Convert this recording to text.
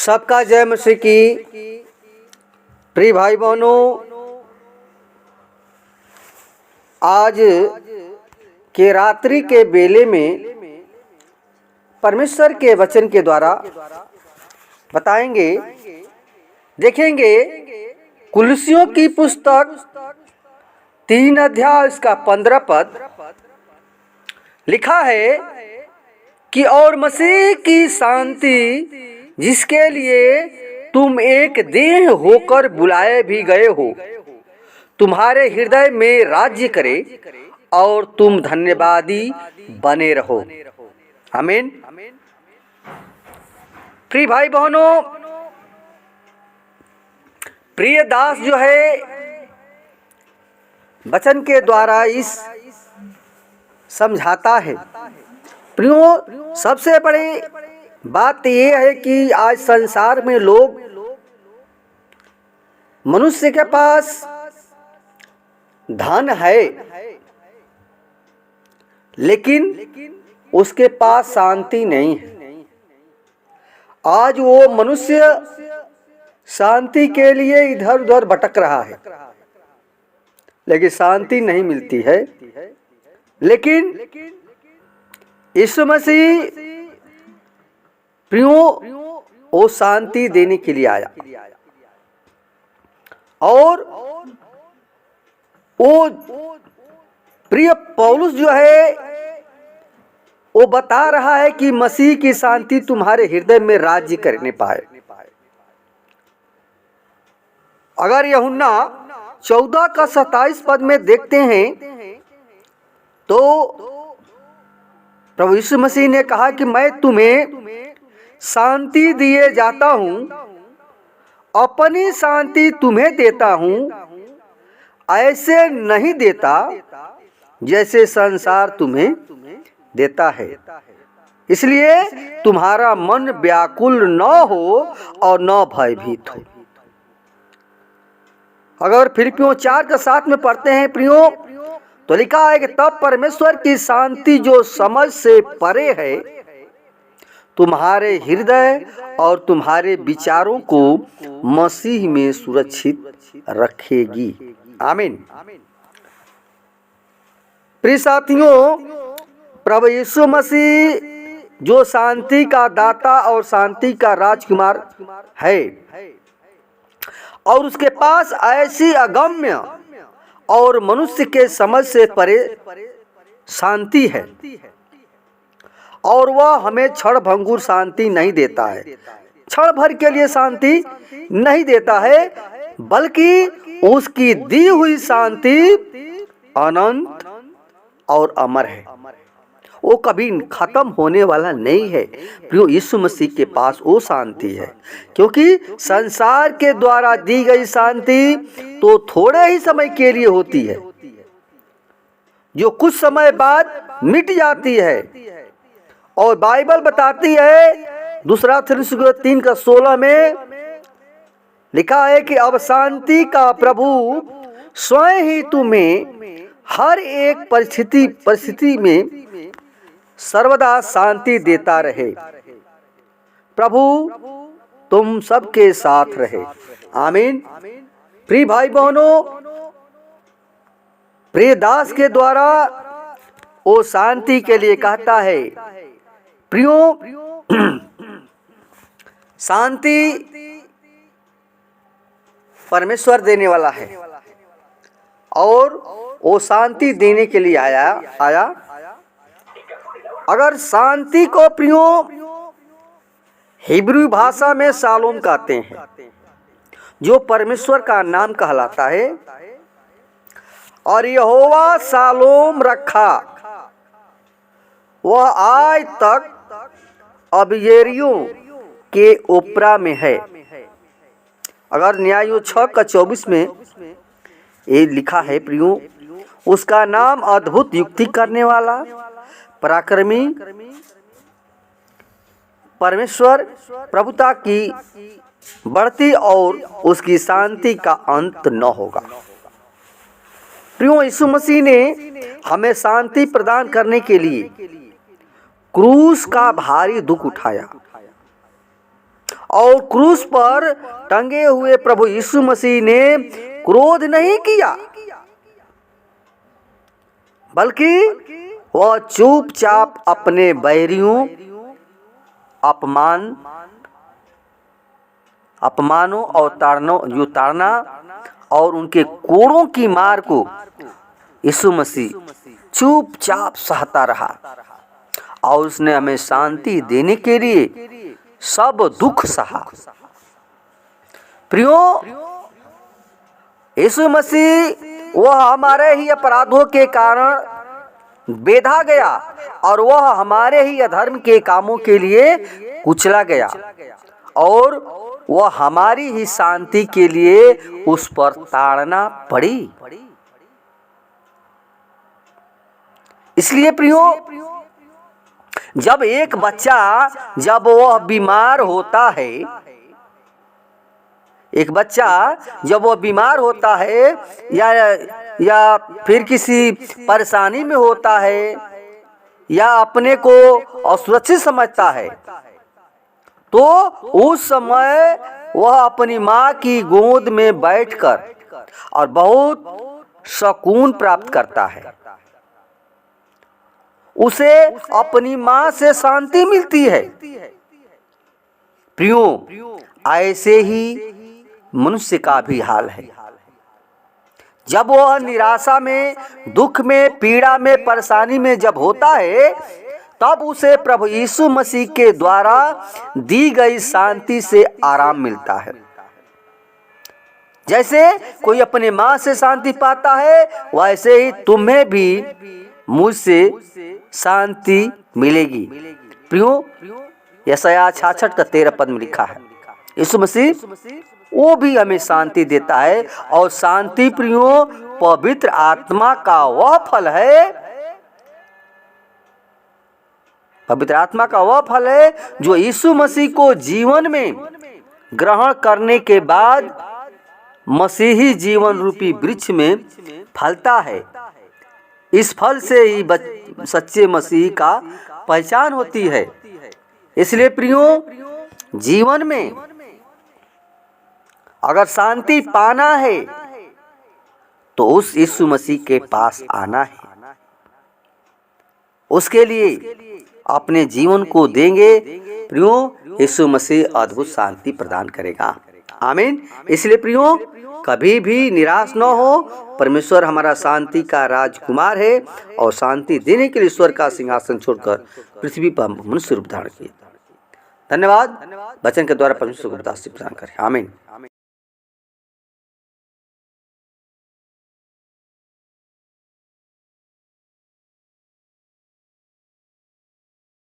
सबका जय मसीह की। प्रिय भाई बहनों, आज के रात्रि के बेले में परमेश्वर के वचन के द्वारा बताएंगे, देखेंगे कुलुस्सियों की पुस्तक 3 अध्याय इसका 15 पद लिखा है कि और मसीह की शांति जिसके लिए तुम एक देह होकर बुलाए भी गए हो तुम्हारे हृदय में राज्य करे और तुम धन्यवादी बने रहो। आमीन। प्रिय भाई बहनों, प्रिय दास जो है वचन के द्वारा इस समझाता है। प्रियो, सबसे बड़ी बात यह है कि आज संसार में लोग, मनुष्य के पास धन है लेकिन उसके पास शांति नहीं है। आज वो मनुष्य शांति के लिए इधर उधर भटक रहा है लेकिन शांति नहीं मिलती है। लेकिन यीशु मसीह प्रियो वो शांति देने के लिए आया और वो प्रिय पौलुस जो है वो बता रहा है कि मसीह की शांति तुम्हारे हृदय में राज्य करने पाए। अगर यूहन्ना 14 का 27 पद में देखते हैं तो प्रभु यीशु मसीह ने कहा कि मैं तुम्हें शांति दिए जाता हूं, अपनी शांति तुम्हें देता हूं, ऐसे नहीं देता जैसे संसार तुम्हें देता है। इसलिए तुम्हारा मन व्याकुल न हो और न भयभीत हो। अगर फिलिप्पियों 4 का 7 में पढ़ते हैं प्रियो, तो लिखा है कि तब परमेश्वर की शांति जो समझ से परे है तुम्हारे हृदय और तुम्हारे विचारों को मसीह में सुरक्षित रखेगी। आमीन। प्रिय साथियों, प्रभु यीशु मसीह जो शांति का दाता और शांति का राजकुमार है और उसके पास ऐसी अगम्य और मनुष्य के समझ से परे शांति है और वह हमें क्षण भंगुर शांति नहीं देता है, क्षण भर के लिए शांति नहीं देता है, बल्कि उसकी दी हुई शांति अनंत और अमर है। वो कभी खत्म होने वाला नहीं है। प्रियो, यीशु मसीह के पास वो शांति है, क्योंकि संसार के द्वारा दी गई शांति तो थोड़े ही समय के लिए होती है, जो कुछ समय बाद मिट जाती है। और बाइबल बताती है, दूसरा थिस्सलुनीके 3 का 16 में लिखा है कि अब शांति का प्रभु स्वयं ही तुम्हें हर एक परिस्थिति में सर्वदा शांति देता रहे। प्रभु तुम सबके साथ रहे। आमीन। प्रिय भाई बहनों, प्रिय दास के द्वारा वो शांति के लिए कहता है। प्रियो, शांति परमेश्वर देने वाला है और वो शांति देने के लिए आया। अगर शांति को प्रियो हिब्रू भाषा में शालोम कहते हैं, जो परमेश्वर का नाम कहलाता है। और यहोवा शालोम रखा, वह आज तक अबीजेरियों के ओपरा में है। अगर न्यायों 6 का 24 में ये लिखा है प्रियो, उसका नाम अद्भुत युक्ति करने वाला, पराक्रमी, परमेश्वर, प्रभुता की बढ़ती और उसकी शांति का अंत न होगा। प्रियो, यीशु मसीह ने हमें शांति प्रदान करने के लिए क्रूस का भारी दुख उठाया और क्रूस पर टंगे हुए प्रभु यीशु मसीह ने क्रोध नहीं किया, बल्कि वह चुपचाप अपने बैरियों अपमानों और ताड़ना और उनके कोड़ों की मार को यीशु मसीह चुपचाप सहता रहा और उसने हमें शांति देने के लिए सब दुख सहा। प्रियो, यीशु मसीह वह हमारे ही अपराधों के कारण बेधा गया और वह हमारे ही अधर्म के कामों के लिए कुचला गया और वह हमारी ही शांति के लिए उस पर ताड़ना पड़ी। इसलिए प्रियो, जब एक बच्चा जब वह बीमार होता है, एक बच्चा जब वह बीमार होता है या फिर किसी परेशानी में होता है या अपने को असुरक्षित समझता है, तो उस समय वह अपनी माँ की गोद में बैठकर और बहुत सुकून प्राप्त करता है। उसे अपनी माँ से शांति मिलती है। प्रियो, ऐसे ही मनुष्य का भी हाल है। जब वह निराशा में, दुख में, पीड़ा में, परेशानी में जब होता है, तब उसे प्रभु यीशु मसीह के द्वारा दी गई शांति से आराम मिलता है। जैसे कोई अपने माँ से शांति पाता है, वैसे ही तुम्हें भी मुझसे शांति मिलेगी। प्रियो, यशायाह 66 का 13 पद में लिखा है, यीशु मसीह वो भी हमें शांति देता है और शांति प्रियो पवित्र आत्मा का वह फल है, पवित्र आत्मा का वह फल है जो यीशु मसीह को जीवन में ग्रहण करने के बाद मसीही जीवन रूपी वृक्ष में फलता है। इस फल से ही सच्चे मसीह का पहचान होती है। इसलिए प्रियो, जीवन में अगर शांति पाना है तो उस यीशु मसीह के पास आना है, उसके लिए अपने जीवन को देंगे। प्रियो, यीशु मसीह अद्भुत शांति प्रदान करेगा। आमीन। इसलिए प्रियो, कभी भी निराश न हो। परमेश्वर हमारा शांति का राजकुमार है और शांति देने के लिए ईश्वर का सिंहासन छोड़कर पृथ्वी पर मनुष्य रूप धारण किया। धन्यवाद। वचन के द्वारा परमेश्वर को प्रदान करें। आमीन।